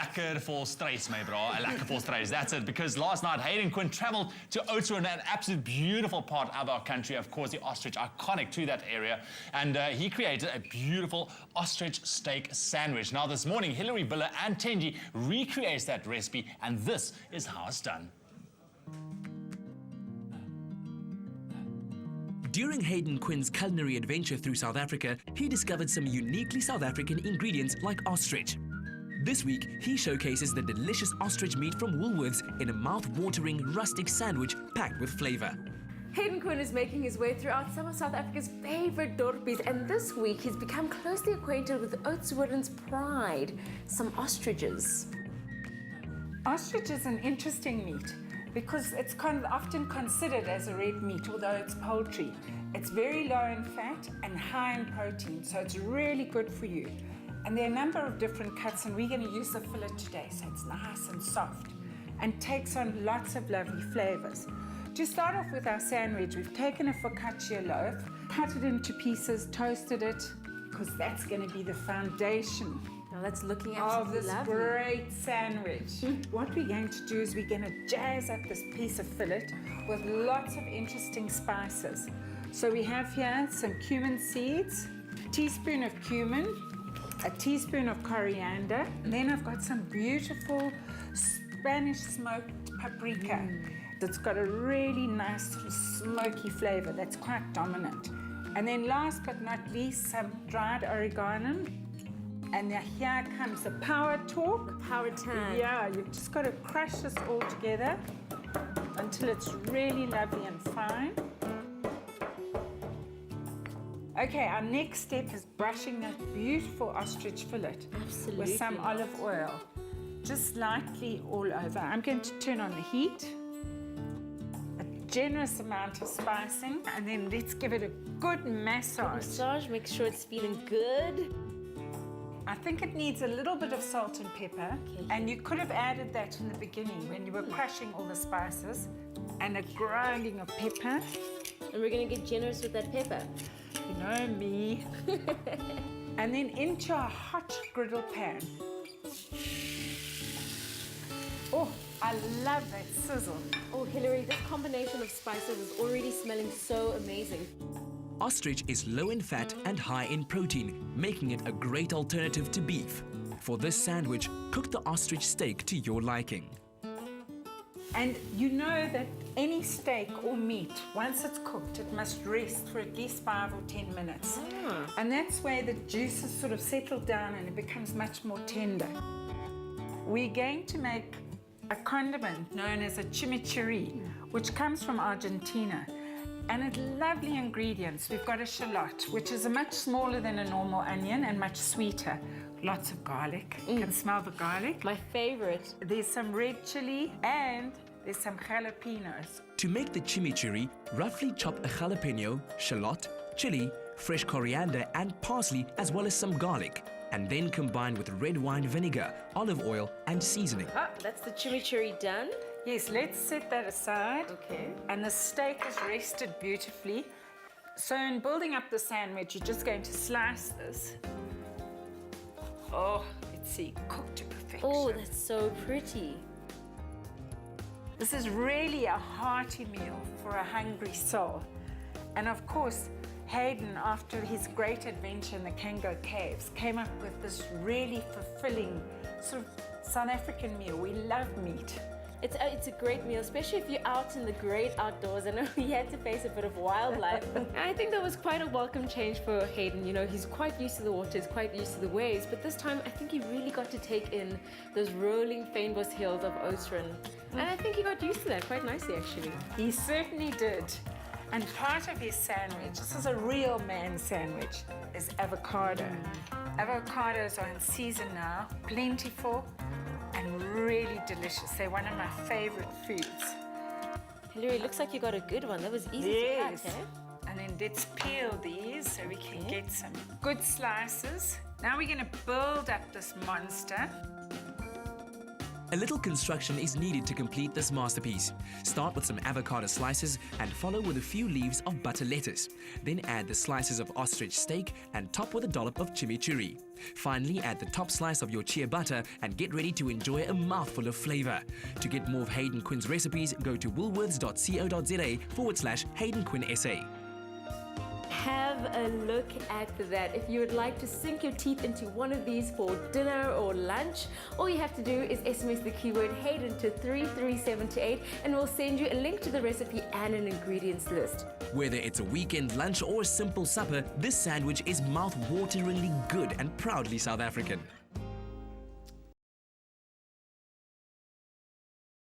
lekker vol strijd, my bro. Lekker vol strijd. That's it. Because last night, Hayden Quinn travelled to Ostrich, an absolute beautiful part of our country. Of course, the Ostrich, iconic to that area. And he created a beautiful ostrich steak sandwich. Now, this morning, Hilary, Billa and Tenji recreates that recipe, and this is how it's done. During Hayden Quinn's culinary adventure through South Africa, he discovered some uniquely South African ingredients like ostrich. This week, he showcases the delicious ostrich meat from Woolworths in a mouth-watering rustic sandwich packed with flavour. Hayden Quinn is making his way throughout some of South Africa's favourite dorpies, and this week he's become closely acquainted with Oudtshoorn's pride, some ostriches. Ostrich is an interesting meat because it's often considered as a red meat, although it's poultry. It's very low in fat and high in protein, so it's really good for you. And there are a number of different cuts, and we're going to use the fillet today, so it's nice and soft and takes on lots of lovely flavours. To start off with our sandwich, we've taken a focaccia loaf, cut it into pieces, toasted it, because that's going to be the foundation Now that's looking of absolutely this lovely. great sandwich. What we're going to do is we're going to jazz up this piece of fillet with lots of interesting spices. So we have here some cumin seeds, a teaspoon of cumin, a teaspoon of coriander, and then I've got some beautiful Spanish smoked paprika. It's got a really nice sort of smoky flavor that's quite dominant. And then last but not least, some dried oregano. And now here comes the power torque. Power tan. Yeah, you've just got to crush this all together until it's really lovely and fine. Okay, our next step is brushing that beautiful ostrich fillet Absolutely. with some olive oil, just lightly all over. I'm going to turn on the heat, a generous amount of spicing, and then let's give it a good massage. Massage, make sure it's feeling good. I think it needs a little bit of salt and pepper, and you could have added that in the beginning when you were crushing all the spices, and a grinding of pepper. And we're going to get generous with that pepper. You know me. And then into a hot griddle pan. Oh, I love that sizzle. Oh, Hilary, this combination of spices is already smelling so amazing. Ostrich is low in fat and high in protein, making it a great alternative to beef. For this sandwich, cook the ostrich steak to your liking. And you know that any steak or meat, once it's cooked, it must rest for at least 5 or 10 minutes. And that's where the juices sort of settle down and it becomes much more tender. We're going to make a condiment known as a chimichurri, which comes from Argentina. And it's lovely ingredients. We've got a shallot, which is much smaller than a normal onion and much sweeter. Lots of garlic. You can smell the garlic. My favorite. There's some red chili and there's some jalapenos. To make the chimichurri, roughly chop a jalapeno, shallot, chili, fresh coriander and parsley, as well as some garlic, and then combine with red wine vinegar, olive oil and seasoning. Ah, that's the chimichurri done. Yes, let's set that aside. Okay. And the steak is rested beautifully. So in building up the sandwich, you're just going to slice this. Oh, let's see, cooked to perfection. Oh, that's so pretty. This is really a hearty meal for a hungry soul. And of course, Hayden, after his great adventure in the Kango Caves, came up with this really fulfilling sort of South African meal. We love meat. It's a great meal, especially if you're out in the great outdoors. I know he had to face a bit of wildlife. I think that was quite a welcome change for Hayden. You know, he's quite used to the waters, quite used to the waves, but this time I think he really got to take in those rolling fynbos hills of Oudtshoorn. And I think he got used to that quite nicely, actually. He certainly did. And part of his sandwich, this is a real man sandwich, is avocado. Avocados are in season now, plentiful and really delicious. They're one of my favorite foods. Hilary, looks like you got a good one. That was easy Yes. to cut, eh? And then let's peel these so we can get some good slices. Now we're going to build up this monster. A little construction is needed to complete this masterpiece. Start with some avocado slices and follow with a few leaves of butter lettuce. Then add the slices of ostrich steak and top with a dollop of chimichurri. Finally, add the top slice of your chia butter and get ready to enjoy a mouthful of flavor. To get more of Hayden Quinn's recipes, go to woolworths.co.za/Hayden Quinn SA. Have a look at that. If you would like to sink your teeth into one of these for dinner or lunch, all you have to do is SMS the keyword Hayden to 33728 and we'll send you a link to the recipe and an ingredients list. Whether it's a weekend lunch or a simple supper, this sandwich is mouth-wateringly good and proudly South African.